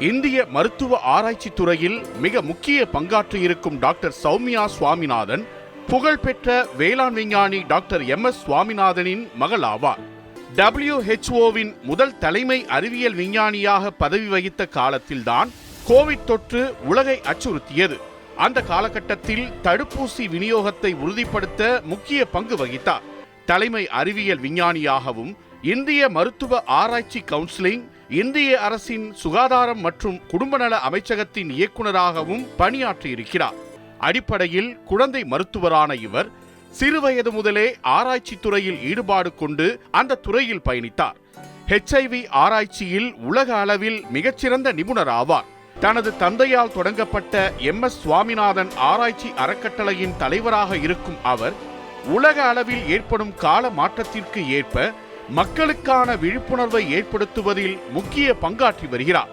இந்திய மருத்துவ ஆராய்ச்சி துறையில் மிக முக்கிய பங்காற்றியிருக்கும் டாக்டர் சௌமியா சுவாமிநாதன் புகழ்பெற்ற வேளாண் விஞ்ஞானி டாக்டர் MS சுவாமிநாதனின் மகள் ஆவார். WHO-வின் முதல் தலைமை அறிவியல் விஞ்ஞானியாக பதவி வகித்த காலத்தில்தான் கோவிட் தொற்று உலகை அச்சுறுத்தியது. அந்த காலகட்டத்தில் தடுப்பூசி விநியோகத்தை உறுதிப்படுத்த முக்கிய பங்கு வகித்தார். தலைமை அறிவியல் விஞ்ஞானியாகவும் இந்திய மருத்துவ ஆராய்ச்சி கவுன்சிலிங், இந்திய அரசின் சுகாதாரம் மற்றும் குடும்பநல அமைச்சகத்தின் இயக்குநராகவும் பணியாற்றியிருக்கிறார். அடிப்படையில் குழந்தை மருத்துவரான இவர் சிறுவயது முதலே ஆராய்ச்சி துறையில் ஈடுபாடு கொண்டு அந்த துறையில் பயணித்தார். HIV ஆராய்ச்சியில் உலக அளவில் மிகச்சிறந்த நிபுணர் ஆவார். தனது தந்தையால் தொடங்கப்பட்ட MS சுவாமிநாதன் ஆராய்ச்சி அறக்கட்டளையின் தலைவராக இருக்கும் அவர் உலக அளவில் ஏற்படும் கால மாற்றத்திற்கு ஏற்ப மக்களுக்கான விழிப்புணர்வை ஏற்படுத்துவதில் முக்கிய பங்காற்றி வருகிறார்.